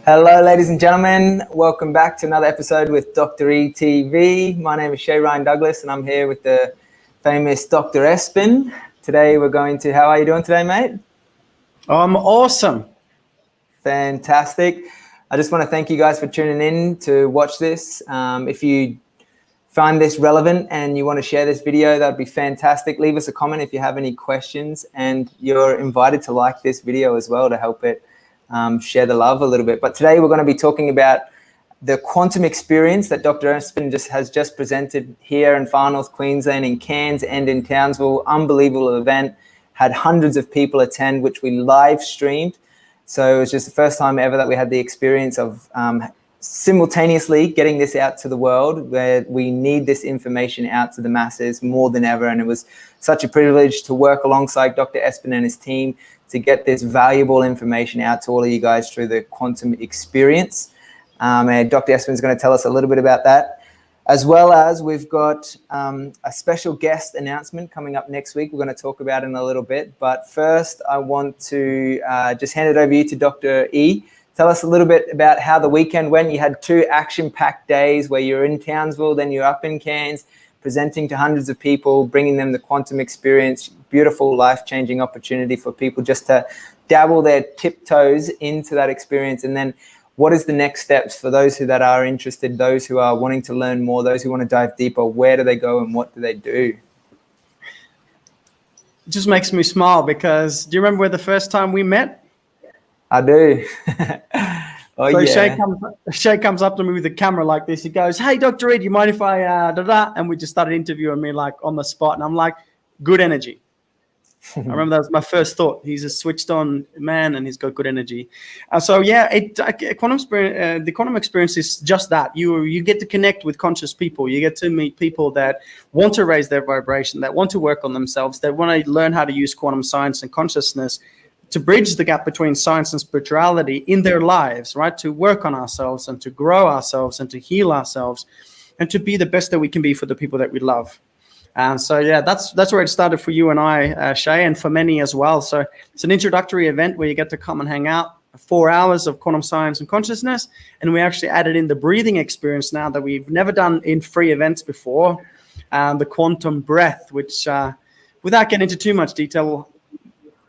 Hello, ladies and gentlemen. Welcome back to another episode with Dr. E TV. My name is Shay Ryan Douglas, and I'm here with the famous Dr. Espen. Today, we're going to. How are you doing today, mate? I'm awesome. Fantastic. I just want to thank you guys for tuning in to watch this. If you find this relevant and you want to share this video, that'd be fantastic. Leave us a comment if you have any questions, and you're invited to like this video as well to help it share the love a little bit. But today we're going to be talking about the quantum experience that Dr. Espen has just presented here in Far North Queensland, in Cairns and in Townsville. Unbelievable event. Had hundreds of people attend, which we live streamed. So it was just the first time ever that we had the experience of simultaneously getting this out to the world, where we need this information out to the masses more than ever. And it was such a privilege to work alongside Dr. Espen and his team to get this valuable information out to all of you guys through the quantum experience. And Dr. Espen is going to tell us a little bit about that, as well as we've got a special guest announcement coming up next week. We're going to talk about it in a little bit. But first, I want to just hand it over to you, to Dr. E. Tell us a little bit about how the weekend went. You had 2 action-packed days where you're in Townsville, then you're up in Cairns, presenting to hundreds of people, bringing them the quantum experience. Beautiful, life-changing opportunity for people just to dabble their tiptoes into that experience. And then what is the next steps for those that are interested, those who are wanting to learn more, those who want to dive deeper? Where do they go and what do they do? It just makes me smile because do you remember the first time we met? I do. So yeah. Shay comes up to me with the camera like this. He goes, "Hey, Dr. Ed, you mind if I da-da?" And we just started interviewing me like on the spot. And I'm like, good energy. I remember that was my first thought. He's a switched on man and he's got good energy. The quantum experience is just that. You get to connect with conscious people. You get to meet people that want to raise their vibration, that want to work on themselves, that want to learn how to use quantum science and consciousness to bridge the gap between science and spirituality in their lives, right? To work on ourselves and to grow ourselves and to heal ourselves and to be the best that we can be for the people that we love. That's where it started for you and I, Shay, and for many as well. So it's an introductory event where you get to come and hang out 4 hours of quantum science and consciousness. And we actually added in the breathing experience now that we've never done in free events before, the quantum breath, which without getting into too much detail,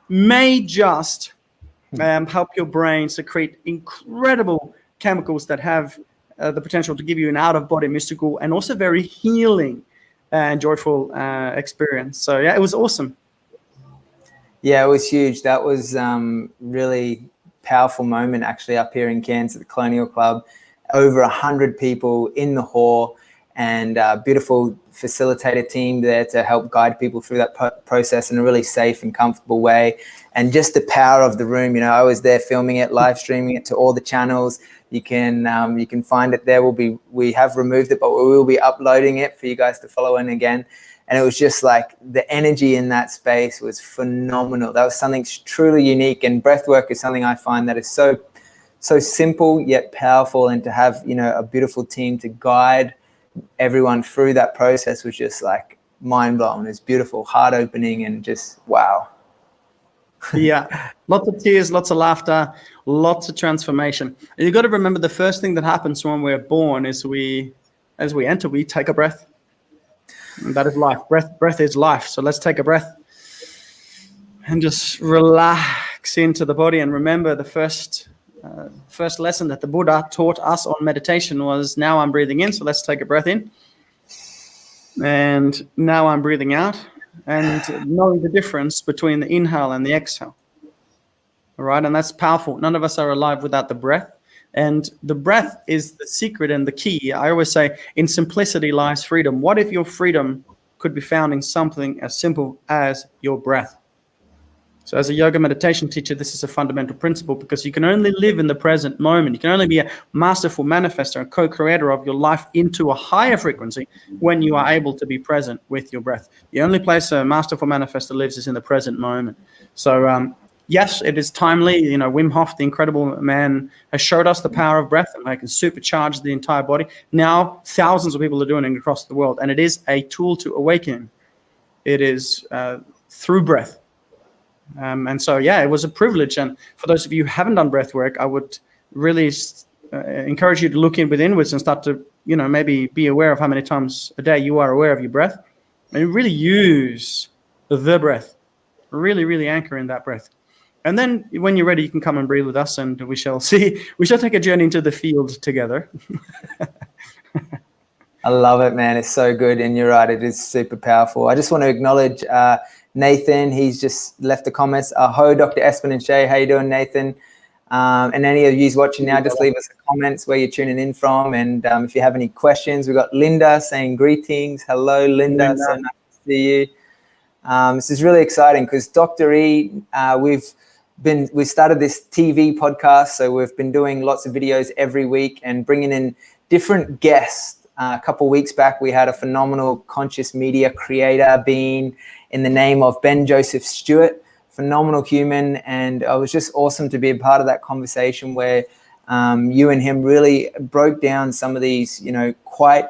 may just help your brain secrete incredible chemicals that have the potential to give you an out-of-body mystical and also very healing and joyful experience. So yeah, it was awesome. Yeah, it was huge. That was really powerful moment actually up here in Cairns at the Colonial Club. Over 100 people in the hall, and a beautiful facilitator team there to help guide people through that process in a really safe and comfortable way. And just the power of the room, I was there filming it, live streaming it to all the channels. You can find it there. We have removed it, but we will be uploading it for you guys to follow in again. And it was just like the energy in that space was phenomenal. That was something truly unique. And breathwork is something I find that is so simple yet powerful. And to have a beautiful team to guide everyone through that process was just like mind blowing. It's beautiful, heart opening, and just wow. Yeah, lots of tears, lots of laughter, lots of transformation. And you've got to remember the first thing that happens when we're born is as we enter, we take a breath. And that is life. Breath is life. So let's take a breath and just relax into the body. And remember the first lesson that the Buddha taught us on meditation was, now I'm breathing in, so let's take a breath in. And now I'm breathing out, and knowing the difference between the inhale and the exhale. All right, and that's powerful. None of us are alive without the breath. And the breath is the secret and the key. I always say, in simplicity lies freedom. What if your freedom could be found in something as simple as your breath? So as a yoga meditation teacher, this is a fundamental principle, because you can only live in the present moment. You can only be a masterful manifestor and co-creator of your life into a higher frequency when you are able to be present with your breath. The only place a masterful manifestor lives is in the present moment. So yes, it is timely. Wim Hof, the incredible man, has showed us the power of breath, and they can supercharge the entire body. Now, thousands of people are doing it across the world, and it is a tool to awaken. It is through breath. And so, yeah, it was a privilege. And for those of you who haven't done breath work, I would really encourage you to look inwards and start to, maybe be aware of how many times a day you are aware of your breath, and really use the breath. Really, really anchor in that breath. And then when you're ready, you can come and breathe with us, and we shall take a journey into the field together. I love it, man. It's so good. And you're right, it is super powerful. I just want to acknowledge Nathan. He's just left the comments. Ho, Dr. Espen and Shay. How you doing, Nathan? And any of you watching now, just leave us comments where you're tuning in from. And if you have any questions, we've got Linda saying greetings. Hello, Linda. So nice to see you. This is really exciting because Dr. E, we started this TV podcast. So we've been doing lots of videos every week and bringing in different guests. A couple of weeks back, we had a phenomenal conscious media creator being in the name of Ben Joseph Stewart, phenomenal human. And it was just awesome to be a part of that conversation where you and him really broke down some of these, quite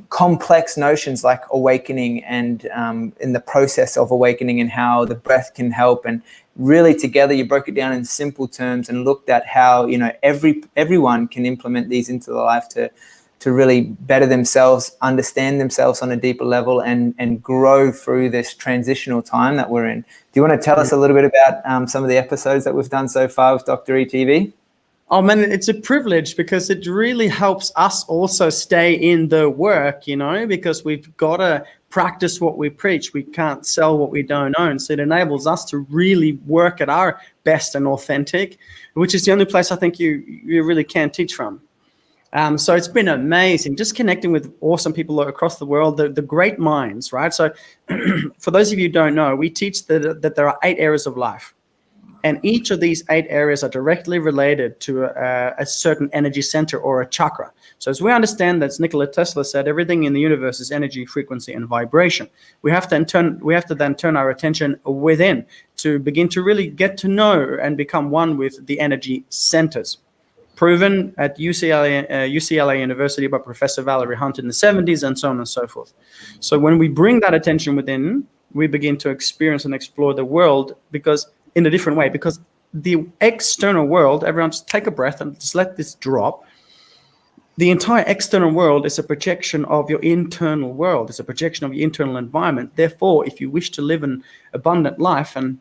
complex notions like awakening and in the process of awakening and how the breath can help. And really together you broke it down in simple terms and looked at how, everyone can implement these into their life to really better themselves, understand themselves on a deeper level, and grow through this transitional time that we're in. Do you want to tell us a little bit about some of the episodes that we've done so far with Dr. ETV? Oh, man, it's a privilege because it really helps us also stay in the work, because we've got to practice what we preach. We can't sell what we don't own. So it enables us to really work at our best and authentic, which is the only place I think you really can teach from. So it's been amazing just connecting with awesome people across the world, the great minds, right? So for those of you who don't know, we teach that there are 8 areas of life. And each of these 8 areas are directly related to a certain energy center or a chakra. So as we understand that, as Nikola Tesla said, everything in the universe is energy, frequency, and vibration. We have to then turn our attention within to begin to really get to know and become one with the energy centers. Proven at UCLA University by Professor Valerie Hunt in the 70s, and so on and so forth. So when we bring that attention within, we begin to experience and explore the world in a different way. Because the external world, everyone just take a breath and just let this drop. The entire external world is a projection of your internal world. It's a projection of your internal environment. Therefore, if you wish to live an abundant life and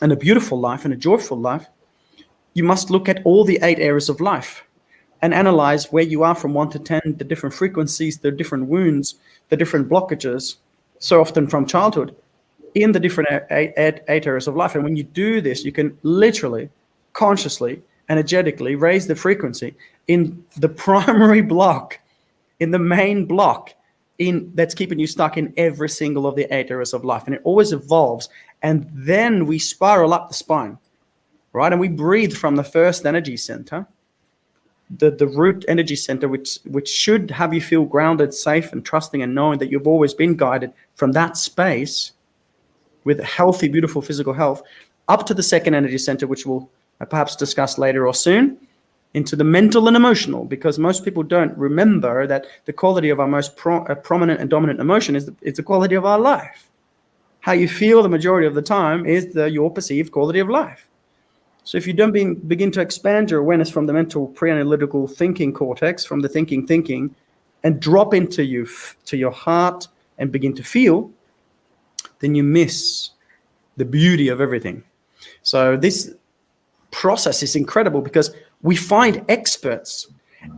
a beautiful life and a joyful life, you must look at all the 8 areas of life and analyze where you are from 1 to 10, the different frequencies, the different wounds, the different blockages, so often from childhood, in the different 8 areas of life. And when you do this, you can literally, consciously, energetically raise the frequency in the primary block, in the main block, that's keeping you stuck in every single of the 8 areas of life. And it always evolves. And then we spiral up the spine. Right, and we breathe from the first energy center, the root energy center, which should have you feel grounded, safe, and trusting, and knowing that you've always been guided from that space with healthy, beautiful physical health, up to the second energy center, which we'll perhaps discuss later or soon, into the mental and emotional, because most people don't remember that the quality of our most prominent and dominant emotion is the quality of our life. How you feel the majority of the time is your perceived quality of life. So if you don't begin to expand your awareness from the mental pre-analytical thinking cortex, from the thinking, and drop into your heart and begin to feel, then you miss the beauty of everything. So this process is incredible because we find experts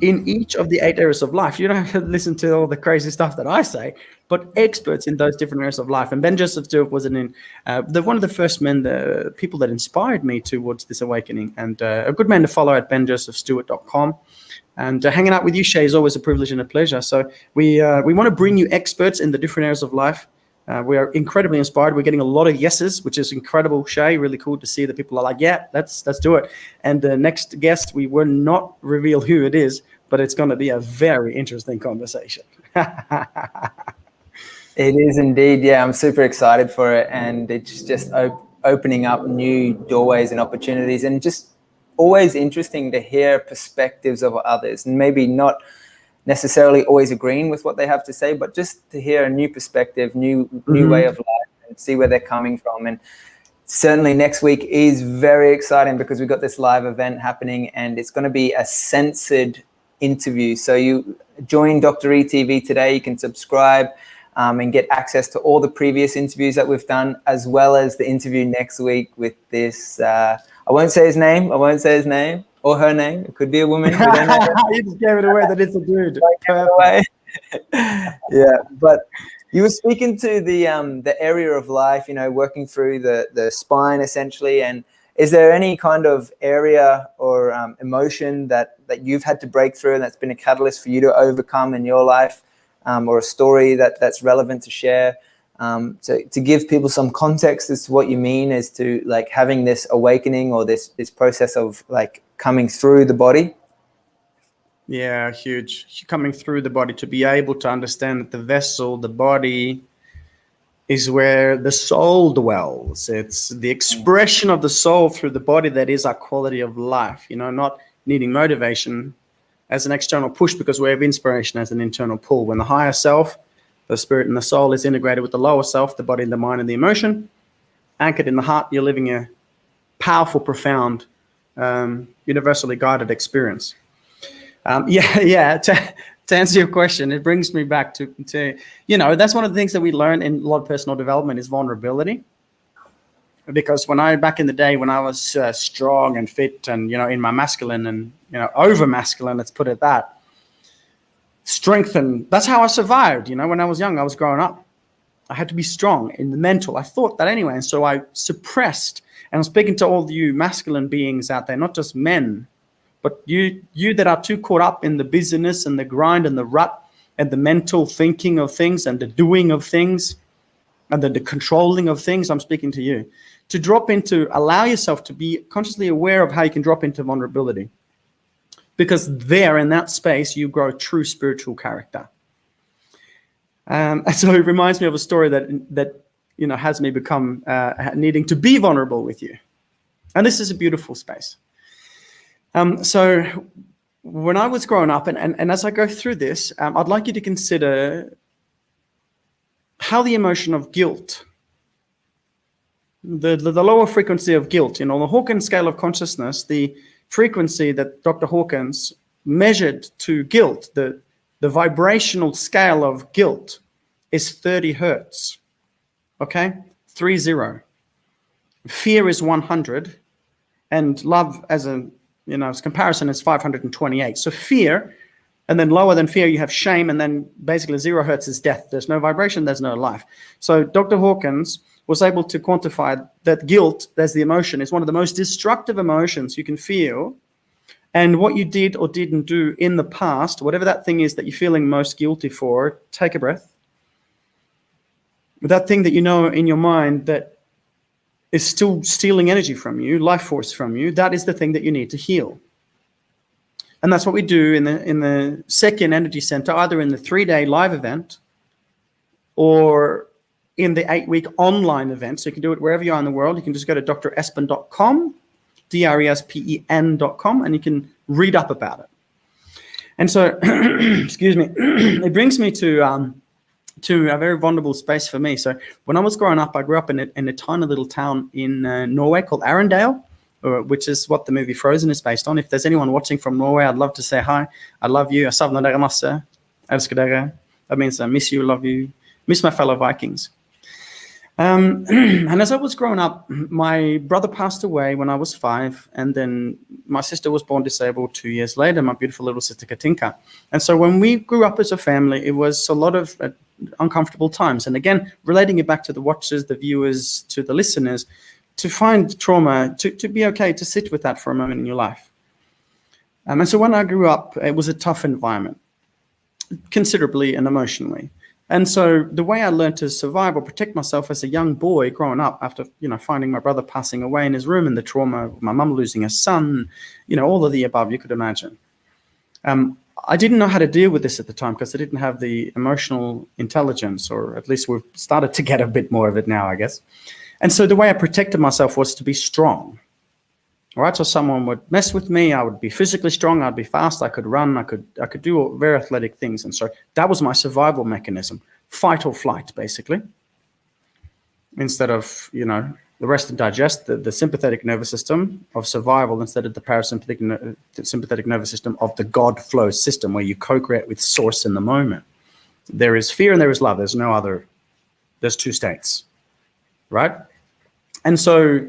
in each of the 8 areas of life. You don't have to listen to all the crazy stuff that I say, but experts in those different areas of life. And Ben Joseph Stewart was one of the first men, the people that inspired me towards this awakening, and a good man to follow at benjosephstewart.com. And hanging out with you, Shay, is always a privilege and a pleasure. So we want to bring you experts in the different areas of life. We are incredibly inspired. We're getting a lot of yeses, which is incredible, Shay. Really cool to see that people are like, yeah, let's do it. And the next guest, we will not reveal who it is, but it's going to be a very interesting conversation. It is indeed. Yeah, I'm super excited for it. And it's just opening up new doorways and opportunities, and just always interesting to hear perspectives of others, and maybe not necessarily always agreeing with what they have to say, but just to hear a new perspective, new way of life, and see where they're coming from. And certainly next week is very exciting because we've got this live event happening, and it's going to be a censored interview. So you join Dr. ETV today, you can subscribe and get access to all the previous interviews that we've done, as well as the interview next week with this, I won't say his name or her name. It could be a woman. We don't know. You just gave it away that it's a dude. Yeah, but you were speaking to the area of life, you know, working through the spine essentially. And is there any kind of area or emotion that you've had to break through and that's been a catalyst for you to overcome in your life, or a story that's relevant to share? To give people some context as to what you mean as to like having this awakening or this process of like coming through the body? Yeah, huge. Coming through the body, to be able to understand that the vessel, the body, is where the soul dwells. It's the expression of the soul through the body that is our quality of life. You know, not needing motivation as an external push, because we have inspiration as an internal pull. When the higher self, the spirit and the soul, is integrated with the lower self, the body, the mind, and the emotion, anchored in the heart, you're living a powerful, profound, universally guided experience. To answer your question, it brings me back to you know, that's one of the things that we learn in a lot of personal development is vulnerability. Because back in the day when I was strong and fit and, you know, in my masculine and, you know, over masculine, let's put it that, strength, and that's how I survived. You know, when I was young, I was growing up, I had to be strong in the mental. I thought that anyway. And so I suppressed, and I'm speaking to all you masculine beings out there, not just men, but you that are too caught up in the busyness and the grind and the rut and the mental thinking of things and the doing of things and the controlling of things. I'm speaking to you to allow yourself to be consciously aware of how you can drop into vulnerability, because there in that space you grow true spiritual character. And so it reminds me of a story that you know has me become needing to be vulnerable with you, and this is a beautiful space. So when I was growing up, and as I go through this, I'd like you to consider how the emotion of guilt, the lower frequency of guilt, you know, the Hawkins scale of consciousness, the frequency that Dr. Hawkins measured to guilt, the vibrational scale of guilt is 30 hertz, okay? 30. Fear is 100, and love as comparison is 528. So fear, and then lower than fear, you have shame, and then basically 0 hertz is death. There's no vibration, there's no life. So Dr. Hawkins was able to quantify that guilt, as the emotion, is one of the most destructive emotions you can feel. And what you did or didn't do in the past, whatever that thing is that you're feeling most guilty for, take a breath. That thing that you know in your mind that is still stealing energy from you, life force from you, that is the thing that you need to heal. And that's what we do in the second energy center, either in the 3-day live event or in the 8-week online event. So you can do it wherever you are in the world. You can just go to drespen.com, DRESPEN.com, and you can read up about it. And so, excuse me, it brings me to a very vulnerable space for me. So when I was growing up, I grew up in a tiny little town in Norway called Arendal, which is what the movie Frozen is based on. If there's anyone watching from Norway, I'd love to say hi. I love you. Jeg savner dere masse. Elsker dere. That means I miss you, love you, miss my fellow Vikings. And as I was growing up, my brother passed away when I was 5, and then my sister was born disabled 2 years later, my beautiful little sister Katinka. And so when we grew up as a family, it was a lot of uncomfortable times. And again, relating it back to the watchers, the viewers, to the listeners, to find trauma, to be okay, to sit with that for a moment in your life. And so when I grew up, it was a tough environment, considerably and emotionally. And so the way I learned to survive or protect myself as a young boy growing up after, finding my brother passing away in his room and the trauma of my mum losing a son, all of the above you could imagine. I didn't know how to deal with this at the time because I didn't have the emotional intelligence, or at least we've started to get a bit more of it now, I guess. And so the way I protected myself was to be strong. All right, so someone would mess with me, I would be physically strong, I'd be fast, I could run, I could do very athletic things. And so that was my survival mechanism, fight or flight, basically. Instead of, the rest and digest, the sympathetic nervous system of survival instead of the parasympathetic sympathetic nervous system of the God flow system, where you co-create with source in the moment. There is fear and there is love. There's no other. There's two states, right? And so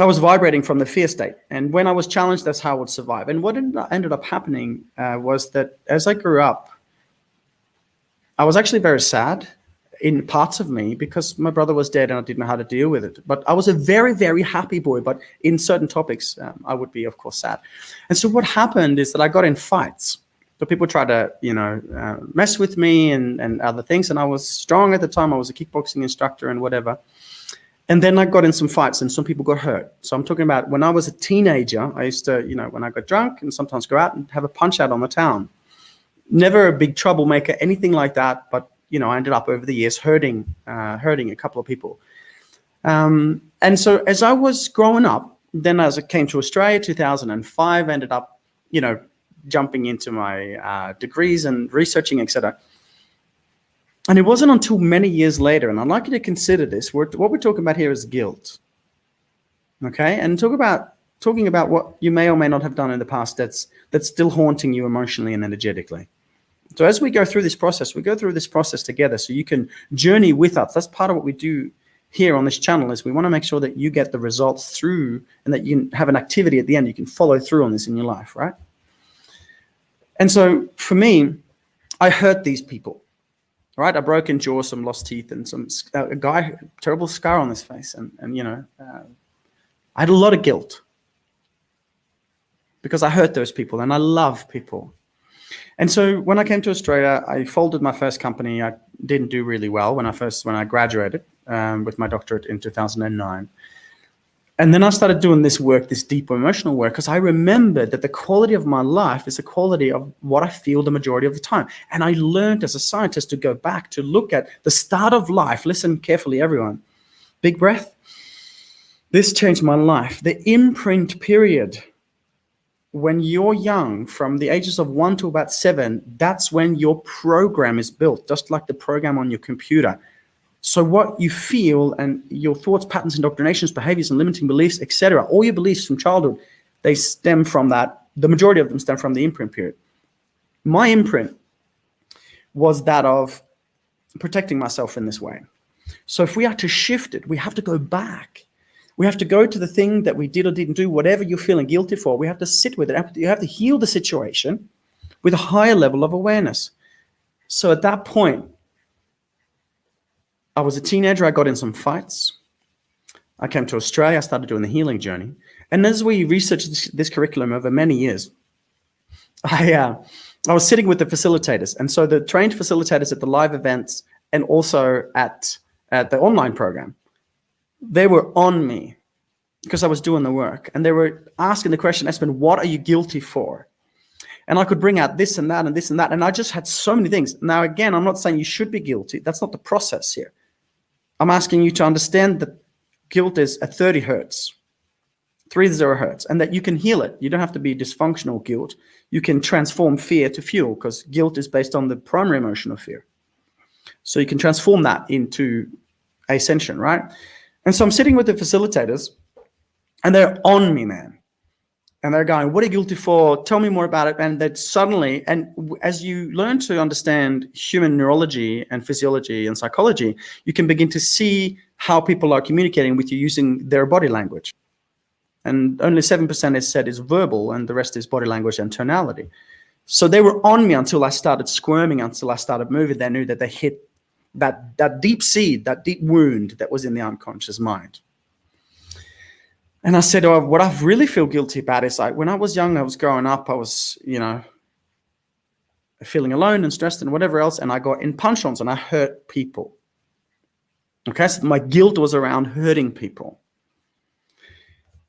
I was vibrating from the fear state. And when I was challenged, that's how I would survive. And what ended up happening was that as I grew up, I was actually very sad in parts of me because my brother was dead and I didn't know how to deal with it. But I was a very, very happy boy. But in certain topics, I would be, of course, sad. And so what happened is that I got in fights. So people tried to, mess with me and other things. And I was strong at the time. I was a kickboxing instructor and whatever. And then I got in some fights and some people got hurt. So I'm talking about when I was a teenager, I used to, when I got drunk and sometimes go out and have a punch out on the town. Never a big troublemaker, anything like that. But, I ended up over the years hurting a couple of people. And so as I was growing up, then as I came to Australia, 2005, ended up, jumping into my degrees and researching, etc. And it wasn't until many years later, and I'd like you to consider this, what we're talking about here is guilt. Okay? And talking about what you may or may not have done in the past that's still haunting you emotionally and energetically. So as we go through this process, we go through this process together so you can journey with us. That's part of what we do here on this channel, is we want to make sure that you get the results through and that you have an activity at the end. You can follow through on this in your life, right? And so for me, I hurt these people, right? A broken jaw, some lost teeth, and a guy, terrible scar on his face. And I had a lot of guilt because I hurt those people and I love people. And so when I came to Australia, I folded my first company. I didn't do really well when I graduated with my doctorate in 2009. And then I started doing this work, this deep emotional work, because I remembered that the quality of my life is the quality of what I feel the majority of the time. And I learned as a scientist to go back to look at the start of life. Listen carefully, everyone. Big breath. This changed my life. The imprint period. When you're young, from the ages of 1 to about 7, that's when your program is built, just like the program on your computer. So what you feel and your thoughts, patterns, indoctrinations, behaviors, and limiting beliefs, etc., all your beliefs from childhood, they stem from that. The majority of them stem from the imprint period. My imprint was that of protecting myself in this way. So if we are to shift it, we have to go back. We have to go to the thing that we did or didn't do, whatever you're feeling guilty for. We have to sit with it. You have to heal the situation with a higher level of awareness. So at that point, I was a teenager. I got in some fights. I came to Australia. I started doing the healing journey. And as we researched this curriculum over many years, I was sitting with the facilitators. And so the trained facilitators at the live events and also at the online program, they were on me because I was doing the work. And they were asking the question, Espen, what are you guilty for? And I could bring out this and that and this and that. And I just had so many things. Now, again, I'm not saying you should be guilty. That's not the process here. I'm asking you to understand that guilt is at 30 hertz, 30 hertz, and that you can heal it. You don't have to be dysfunctional guilt. You can transform fear to fuel, because guilt is based on the primary emotion of fear. So you can transform that into ascension, right? And so I'm sitting with the facilitators, and they're on me, man. And they're going, what are you guilty for? Tell me more about it. And that suddenly, and as you learn to understand human neurology and physiology and psychology, you can begin to see how people are communicating with you using their body language. And only 7% is said is verbal, and the rest is body language and tonality. So they were on me until I started squirming, until I started moving. They knew that they hit that deep seed, that deep wound that was in the unconscious mind. And I said, oh, what I really feel guilty about is, like, when I was young, I was growing up, I was, feeling alone and stressed and whatever else. And I got in punch-ons and I hurt people. Okay, so my guilt was around hurting people.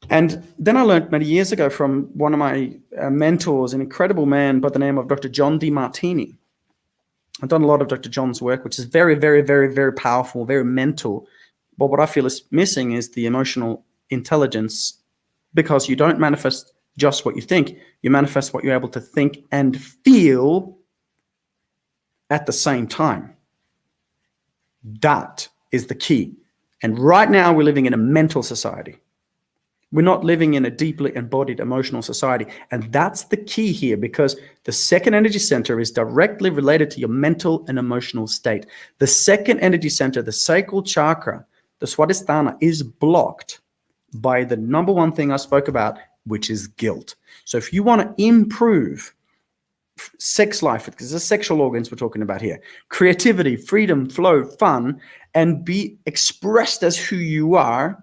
And then I learned many years ago from one of my mentors, an incredible man by the name of Dr. John DeMartini. I've done a lot of Dr. John's work, which is very, very, very, very powerful, very mental. But what I feel is missing is the emotional intelligence, because you don't manifest just what you think. You manifest what you're able to think and feel at the same time. That is the key. And right now we're living in a mental society. We're not living in a deeply embodied emotional society. And that's the key here, because the second energy center is directly related to your mental and emotional state. The second energy center, the sacral chakra, the Swadhisthana, is blocked by the number one thing I spoke about, which is guilt. So if you want to improve sex life, because the sexual organs we're talking about here, creativity, freedom, flow, fun, and be expressed as who you are,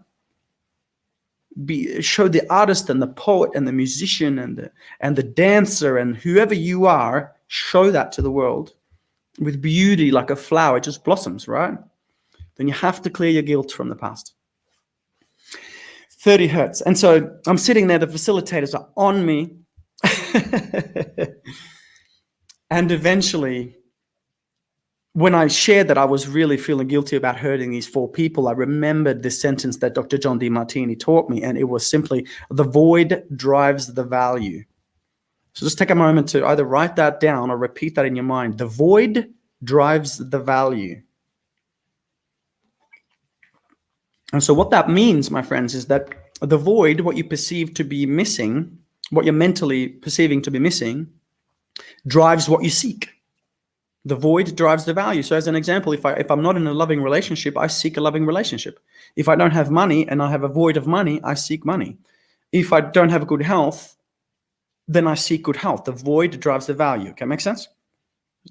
show the artist and the poet and the musician and the dancer and whoever you are, show that to the world with beauty like a flower. It just blossoms, right? Then you have to clear your guilt from the past. 30 hertz. And so I'm sitting there, the facilitators are on me. And eventually, when I shared that I was really feeling guilty about hurting these 4 people, I remembered this sentence that Dr. John DeMartini taught me, and it was simply, the void drives the value. So just take a moment to either write that down or repeat that in your mind. The void drives the value. And so what that means, my friends, is that the void, what you perceive to be missing, what you're mentally perceiving to be missing, drives what you seek. The void drives the value. So as an example, if I'm not in a loving relationship, I seek a loving relationship. If I don't have money and I have a void of money, I seek money. If I don't have good health, then I seek good health. The void drives the value. Okay, make sense?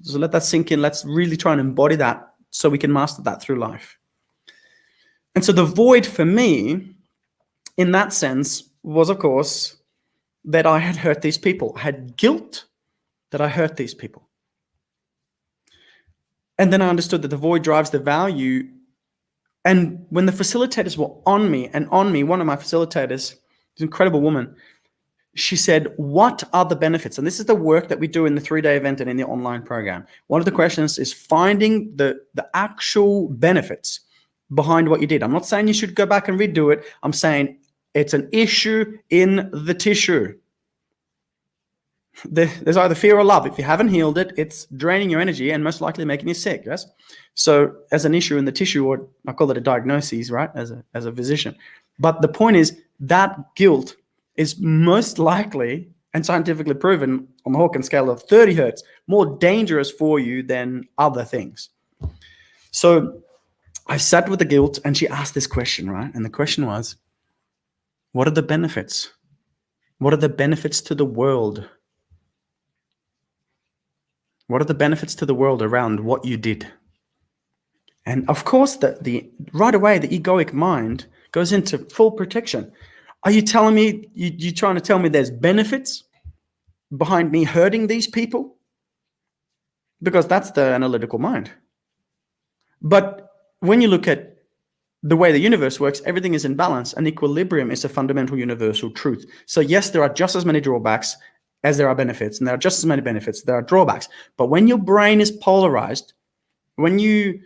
So let that sink in. Let's really try and embody that so we can master that through life. And so the void for me, in that sense, was, of course, that I had hurt these people. I had guilt that I hurt these people. And then I understood that the void drives the value. And when the facilitators were on me, one of my facilitators, this incredible woman, she said, what are the benefits? And this is the work that we do in the 3-day event and in the online program. One of the questions is finding the actual benefits behind what you did. I'm not saying you should go back and redo it. I'm saying it's an issue in the tissue. There's either fear or love. If you haven't healed it, it's draining your energy and most likely making you sick. Yes. So as an issue in the tissue, or I call it a diagnosis, right? As a physician. But the point is that guilt is most likely and scientifically proven on the Hawkins scale of 30 hertz more dangerous for you than other things. So I sat with the guilt and she asked this question, right? And the question was, what are the benefits? What are the benefits to the world? What are the benefits to the world around what you did? And of course, the right away, the egoic mind goes into full protection. Are you telling me, you're trying to tell me there's benefits behind me hurting these people? Because that's the analytical mind. But when you look at the way the universe works, everything is in balance, and equilibrium is a fundamental universal truth. So yes, there are just as many drawbacks as there are benefits, and there are just as many benefits, there are drawbacks. But when your brain is polarized, when you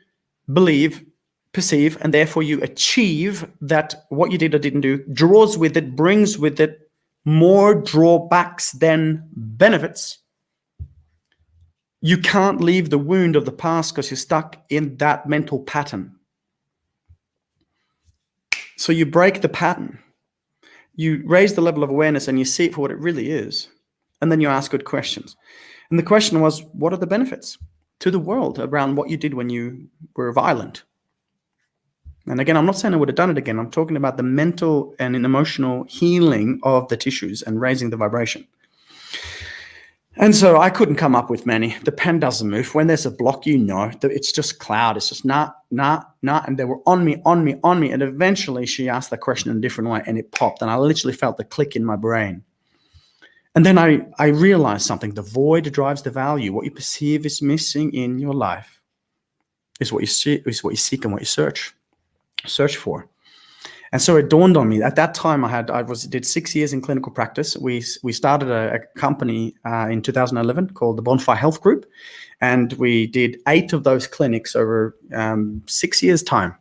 believe, perceive, and therefore you achieve that what you did or didn't do draws with it, brings with it more drawbacks than benefits, you can't leave the wound of the past because you're stuck in that mental pattern. So you break the pattern. You raise the level of awareness and you see it for what it really is. And then you ask good questions. And the question was, what are the benefits to the world around what you did when you were violent? And again, I'm not saying I would have done it again. I'm talking about the mental and emotional healing of the tissues and raising the vibration. And so I couldn't come up with many. The pen doesn't move. When there's a block, you know, it's just cloud. It's just nah. And they were on me. And eventually she asked the question in a different way and it popped. And I literally felt the click in my brain. And then I realized something. The void drives the value. What you perceive is missing in your life is what you see, is what you seek and what you search for. And so it dawned on me. At that time, I did 6 years in clinical practice. We started a company in 2011 called the Bonfire Health Group, and we did 8 of those clinics over 6 years' time.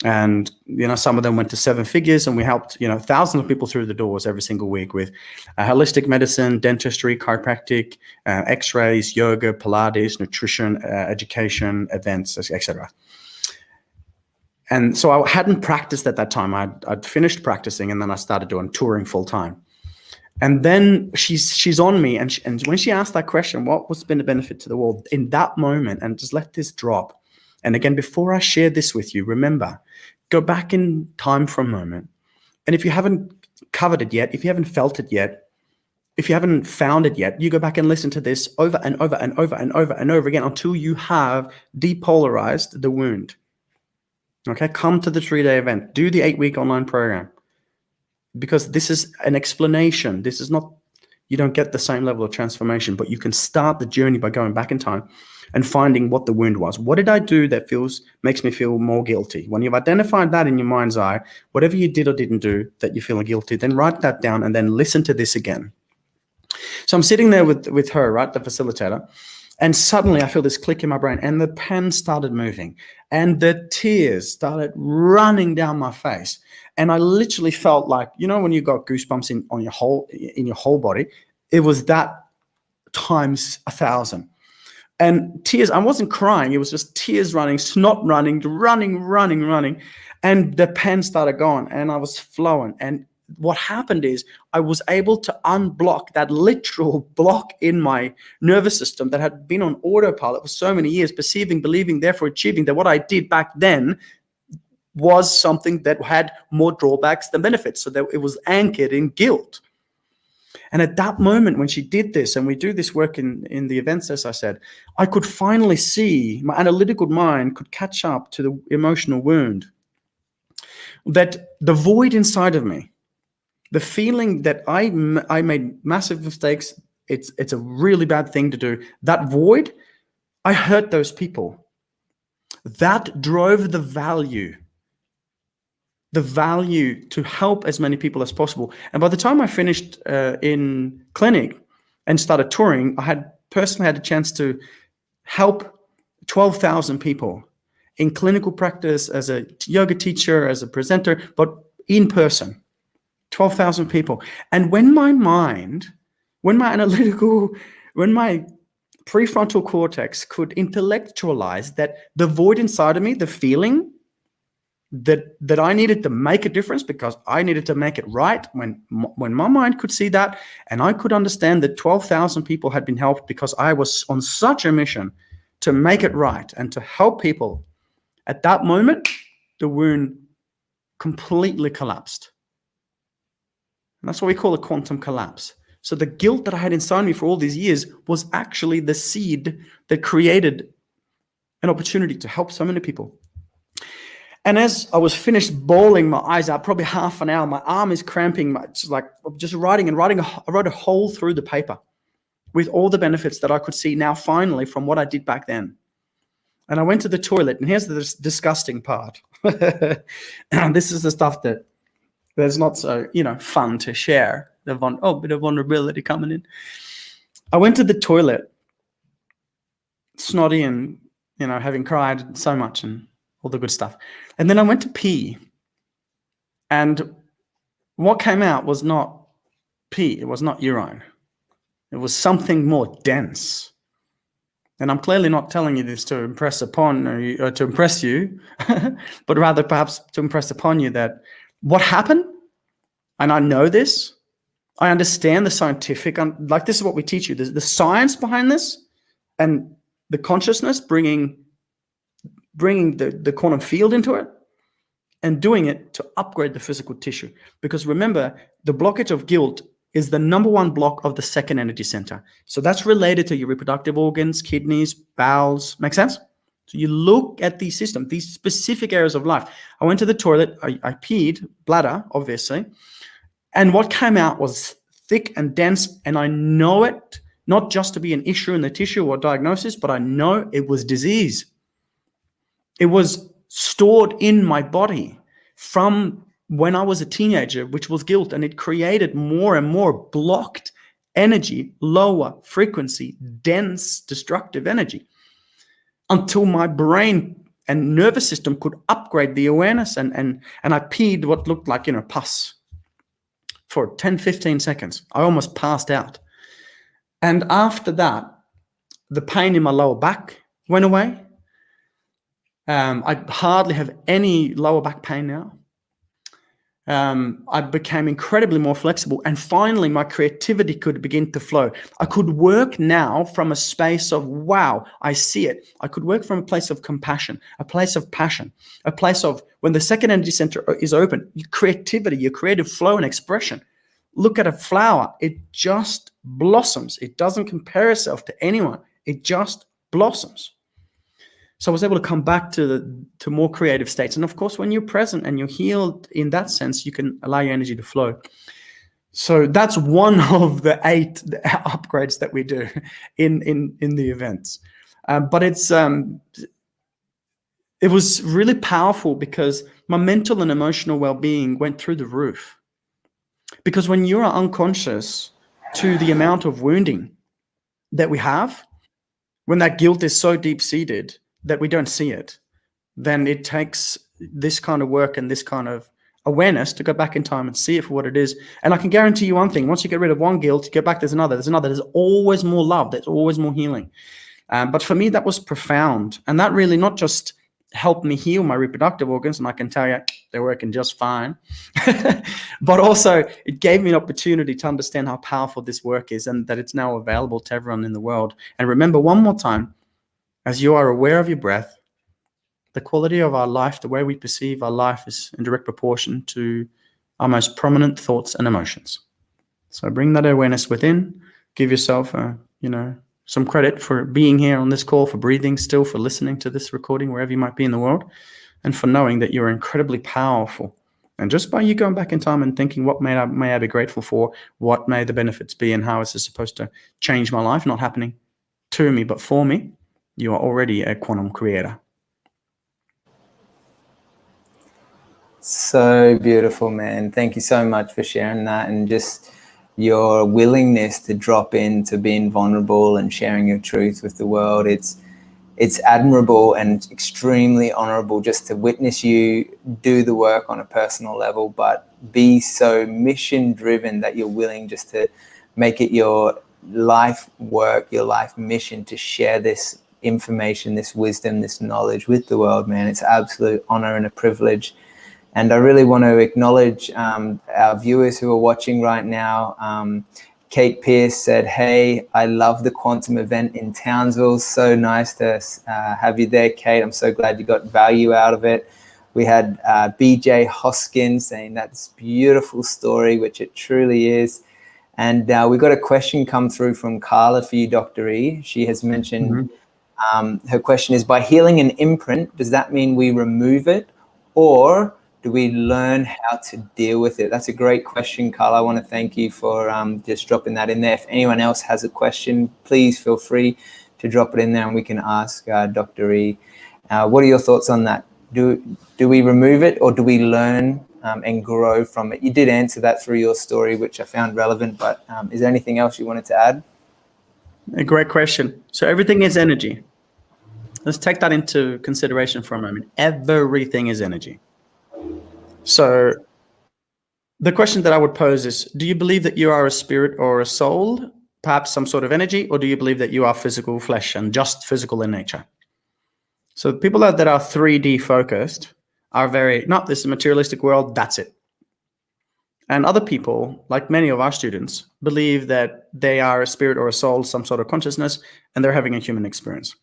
And some of them went to 7 figures, and we helped thousands of people through the doors every single week with holistic medicine, dentistry, chiropractic, X-rays, yoga, Pilates, nutrition, education, events, etc. And so I hadn't practiced at that time. I'd finished practicing, and then I started doing touring full time. And then she's on me, and when she asked that question, what's been the benefit to the world in that moment, and just let this drop. And again, before I share this with you, remember, go back in time for a moment. And if you haven't covered it yet, if you haven't felt it yet, if you haven't found it yet, you go back and listen to this over and over and over and over and over again until you have depolarized the wound. Okay, come to the 3-day event, do the 8-week online program, because this is an explanation. This is not, you don't get the same level of transformation, but you can start the journey by going back in time and finding what the wound was. What did I do that makes me feel more guilty? When you've identified that in your mind's eye, whatever you did or didn't do that you feel guilty, then write that down and then listen to this again. So I'm sitting there with her, right, the facilitator, and suddenly I feel this click in my brain, and the pen started moving, and the tears started running down my face. And I literally felt like, you know, when you got goosebumps in your whole body, it was that times 1,000. And tears, I wasn't crying, it was just tears running, snot running. And the pen started going, and I was flowing. And what happened is I was able to unblock that literal block in my nervous system that had been on autopilot for so many years, perceiving, believing, therefore achieving that what I did back then was something that had more drawbacks than benefits. So that it was anchored in guilt. And at that moment, when she did this, and we do this work in the events, as I said, I could finally see, my analytical mind could catch up to the emotional wound. That the void inside of me, the feeling that I made massive mistakes, it's a really bad thing to do. That void, I hurt those people. That drove the value to help as many people as possible. And by the time I finished in clinic and started touring, I had personally had a chance to help 12,000 people in clinical practice, as a yoga teacher, as a presenter, but in person, 12,000 people. And when my prefrontal cortex could intellectualize that the void inside of me, the feeling that I needed to make a difference because I needed to make it right, when my mind could see that, and I could understand that 12,000 people had been helped because I was on such a mission to make it right and to help people. At that moment, the wound completely collapsed. And that's what we call a quantum collapse. So the guilt that I had inside me for all these years was actually the seed that created an opportunity to help so many people. And as I was finished bawling my eyes out, probably half an hour, my arm is cramping, just writing. I wrote a hole through the paper with all the benefits that I could see now finally from what I did back then. And I went to the toilet, and here's the disgusting part. This is the stuff that's not so, fun to share. Bit of vulnerability coming in. I went to the toilet, snotty and, having cried so much and all the good stuff. And then I went to pee. And what came out was not pee. It was not urine. It was something more dense. And I'm clearly not telling you this to impress upon or to impress you, but rather perhaps to impress upon you that what happened, and I know this, I understand the scientific, this is what we teach you, the science behind this and the consciousness, bringing the quantum field into it and doing it to upgrade the physical tissue. Because remember, the blockage of guilt is the number one block of the second energy center. So that's related to your reproductive organs, kidneys, bowels. Make sense? So you look at these systems, these specific areas of life. I went to the toilet, I peed, bladder, obviously. And what came out was thick and dense. And I know it, not just to be an issue in the tissue or diagnosis, but I know it was disease. It was stored in my body from when I was a teenager, which was guilt, and it created more and more blocked energy, lower frequency, dense, destructive energy, until my brain and nervous system could upgrade the awareness, and I peed what looked like, pus for 10, 15 seconds. I almost passed out. And after that, the pain in my lower back went away. I hardly have any lower back pain now. I became incredibly more flexible, and finally my creativity could begin to flow. I could work now from a space of, wow, I see it. I could work from a place of compassion, a place of passion, a place of, when the second energy center is open, your creativity, your creative flow and expression. Look at a flower. It just blossoms. It doesn't compare itself to anyone. It just blossoms. So I was able to come back to more creative states. And of course, when you're present and you're healed in that sense, you can allow your energy to flow. So that's one of the 8 upgrades that we do in the events. But it was really powerful because my mental and emotional well-being went through the roof. Because when you are unconscious to the amount of wounding that we have, when that guilt is so deep-seated that we don't see it, then it takes this kind of work and this kind of awareness to go back in time and see it for what it is. And I can guarantee you one thing: once you get rid of one guilt, you get back, there's another. There's always more love. There's always more healing. But for me, that was profound. And that really not just helped me heal my reproductive organs, and I can tell you they're working just fine, but also it gave me an opportunity to understand how powerful this work is and that it's now available to everyone in the world. And remember one more time, as you are aware of your breath, the quality of our life, the way we perceive our life, is in direct proportion to our most prominent thoughts and emotions. So bring that awareness within, give yourself some credit for being here on this call, for breathing still, for listening to this recording wherever you might be in the world, and for knowing that you're incredibly powerful. And just by you going back in time and thinking, what may I be grateful for, what may the benefits be, and how is this supposed to change my life, not happening to me but for me, you are already a quantum creator. So beautiful, man. Thank you so much for sharing that, and just your willingness to drop into being vulnerable and sharing your truth with the world. It's admirable and extremely honorable just to witness you do the work on a personal level, but be so mission driven that you're willing just to make it your life work, your life mission, to share this information, this wisdom, this knowledge with the world, man. It's absolute honor and a privilege. And I really want to acknowledge our viewers who are watching right now. Kate Pierce said, hey, I love the quantum event in Townsville. So nice to have you there, Kate. I'm so glad you got value out of it. We had BJ Hoskins saying that's a beautiful story, which it truly is. And we got a question come through from Carla for you, Dr. E. She has mentioned, her question is, by healing an imprint, does that mean we remove it, or do we learn how to deal with it? That's a great question, Carl. I want to thank you for just dropping that in there. If anyone else has a question, please feel free to drop it in there and we can ask Dr. E. What are your thoughts on that? Do we remove it, or do we learn and grow from it? You did answer that through your story, which I found relevant, but is there anything else you wanted to add? A great question. So everything is energy. Let's take that into consideration for a moment. Everything is energy. So the question that I would pose is, do you believe that you are a spirit or a soul, perhaps some sort of energy, or do you believe that you are physical flesh and just physical in nature? So people that are 3D focused are very, not this materialistic world, that's it. And other people, like many of our students, believe that they are a spirit or a soul, some sort of consciousness, and they're having a human experience.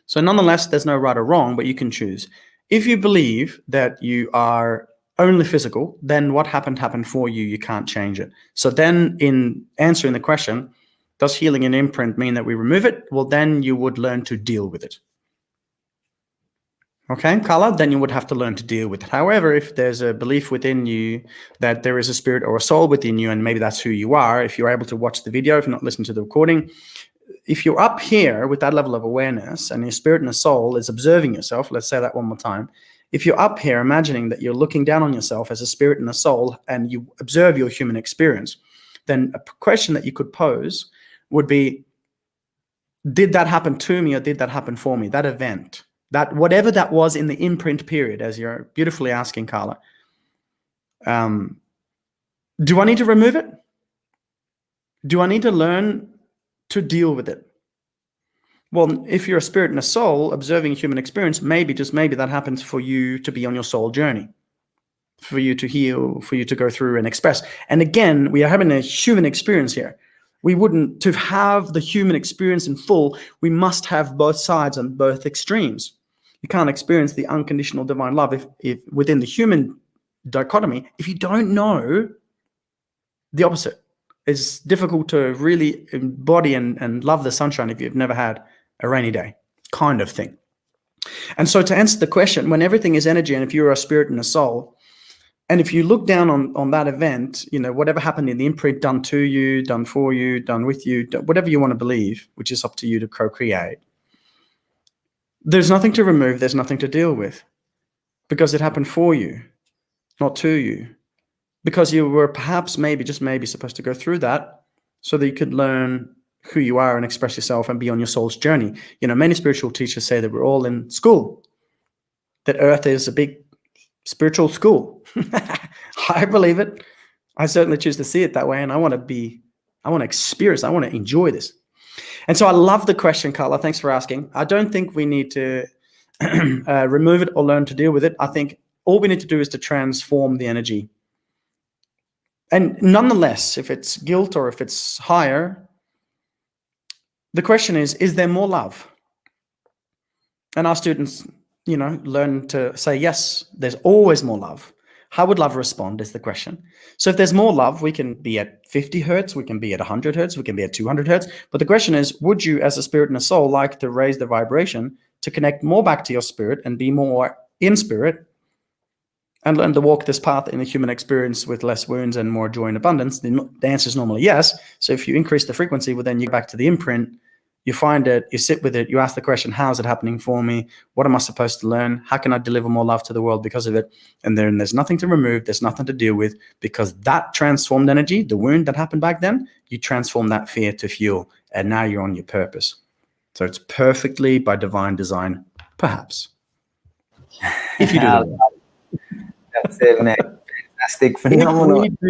So nonetheless, there's no right or wrong, but you can choose. If you believe that you are only physical, then what happened for you. You can't change it. So then in answering the question, does healing an imprint mean that we remove it? Well, then you would learn to deal with it. Okay, Carla, then you would have to learn to deal with it. However, if there's a belief within you that there is a spirit or a soul within you, and maybe that's who you are, if you're able to watch the video, if you're not listening to the recording, if you're up here with that level of awareness and your spirit and a soul is observing yourself, let's say that one more time. If you're up here imagining that you're looking down on yourself as a spirit and a soul and you observe your human experience, then a question that you could pose would be, did that happen to me or did that happen for me? That event, that whatever that was in the imprint period, as you're beautifully asking, Carla, do I need to remove it? Do I need to learn to deal with it? Well, if you're a spirit and a soul observing human experience, maybe, just maybe, that happens for you to be on your soul journey, for you to heal, for you to go through and express. And again, we are having a human experience here. We wouldn't, to have the human experience in full, we must have both sides and both extremes. You can't experience the unconditional divine love if within the human dichotomy, if you don't know the opposite. It's difficult to really embody and love the sunshine if you've never had a rainy day, kind of thing. And so to answer the question, when everything is energy, and if you're a spirit and a soul, and if you look down on that event, whatever happened in the imprint, done to you, done for you, done with you, whatever you want to believe, which is up to you to co-create, there's nothing to remove, there's nothing to deal with, because it happened for you, not to you. Because you were perhaps, maybe, just maybe, supposed to go through that so that you could learn who you are and express yourself and be on your soul's journey. Many spiritual teachers say that we're all in school, that Earth is a big spiritual school. I believe it. I certainly choose to see it that way, and I want to experience, I want to enjoy this. And so I love the question, Carla. Thanks for asking. I don't think we need to remove it or learn to deal with it. I think all we need to do is to transform the energy. And nonetheless, if it's guilt or if it's higher, the question is there more love? And our students, learn to say, yes, there's always more love. How would love respond is the question. So if there's more love, we can be at 50 hertz, we can be at 100 hertz, we can be at 200 hertz. But the question is, would you as a spirit and a soul like to raise the vibration to connect more back to your spirit and be more in spirit and learn to walk this path in the human experience with less wounds and more joy and abundance? The answer is normally yes. So if you increase the frequency, well, then you go back to the imprint, you find it, you sit with it, you ask the question, how is it happening for me? What am I supposed to learn? How can I deliver more love to the world because of it? And then there's nothing to remove, there's nothing to deal with, because that transformed energy, the wound that happened back then, you transform that fear to fuel, and now you're on your purpose. So it's perfectly by divine design, perhaps. If you do that. That's it, man. Fantastic, phenomenal. If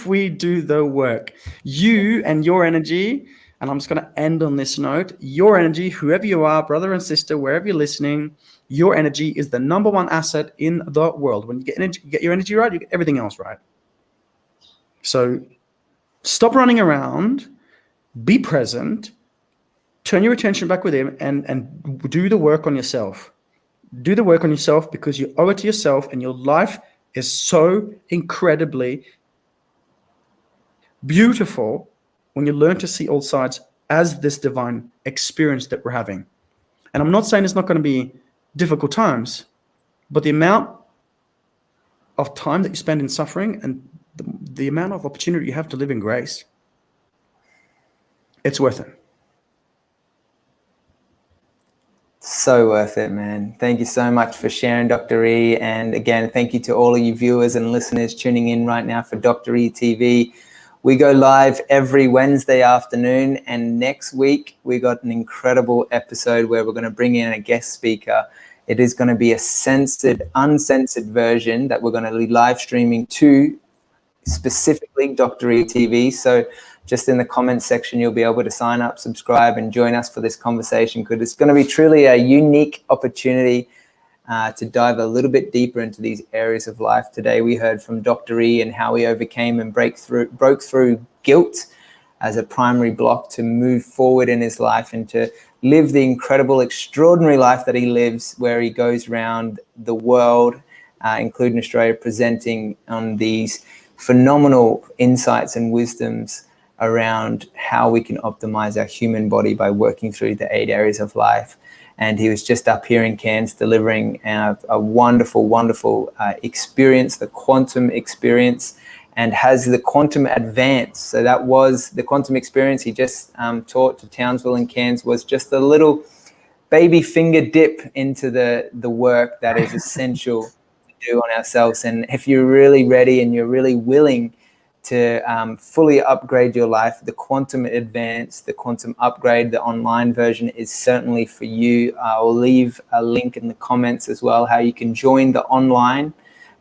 we do the work, you and your energy, and I'm just going to end on this note, your energy, whoever you are, brother and sister, wherever you're listening, your energy is the #1 asset in the world. When you get energy, you get your energy right, you get everything else right. So stop running around, be present, turn your attention back within, and do the work on yourself. Do the work on yourself, because you owe it to yourself, and your life is so incredibly beautiful when you learn to see all sides as this divine experience that we're having. And I'm not saying it's not going to be difficult times, but the amount of time that you spend in suffering and the amount of opportunity you have to live in grace, it's worth it. So worth it, man. Thank you so much for sharing, Dr. E. And again, thank you to all of you viewers and listeners tuning in right now for Dr. E TV. We go live every Wednesday afternoon, and next week we got an incredible episode where we're going to bring in a guest speaker. It is going to be a censored, uncensored version that we're going to be live streaming to specifically Dr. E TV. So just in the comments section, you'll be able to sign up, subscribe, and join us for this conversation, because it's going to be truly a unique opportunity to dive a little bit deeper into these areas of life. Today, we heard from Dr. E and how he overcame and broke through guilt as a primary block to move forward in his life and to live the incredible, extraordinary life that he lives, where he goes around the world, including Australia, presenting on these phenomenal insights and wisdoms around how we can optimize our human body by working through the 8 areas of life. And he was just up here in Cairns delivering a wonderful, wonderful experience, the quantum experience, and has the quantum advance. So that was the quantum experience he just taught to Townsville and Cairns, was just a little baby finger dip into the work that is essential to do on ourselves. And if you're really ready and you're really willing to fully upgrade your life, the quantum advance, the quantum upgrade, the online version is certainly for you. I'll leave a link in the comments as well, how you can join the online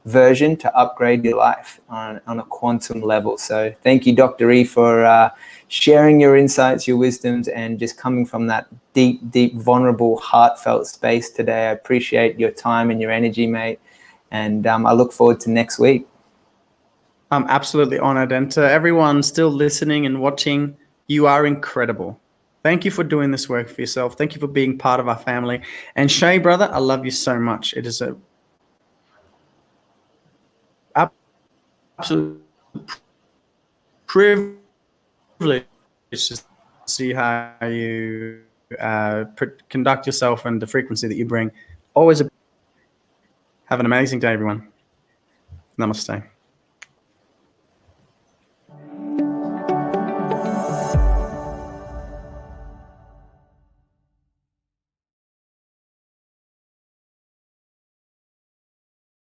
version to upgrade your life on a quantum level. So thank you, Dr. E, for sharing your insights, your wisdoms, and just coming from that deep, deep, vulnerable, heartfelt space today. I appreciate your time and your energy, mate. And I look forward to next week. I'm absolutely honored. And to everyone still listening and watching, you are incredible. Thank you for doing this work for yourself. Thank you for being part of our family. And Shay, brother, I love you so much. It is a absolute privilege to see how you conduct yourself and the frequency that you bring. Always have an amazing day, everyone. Namaste.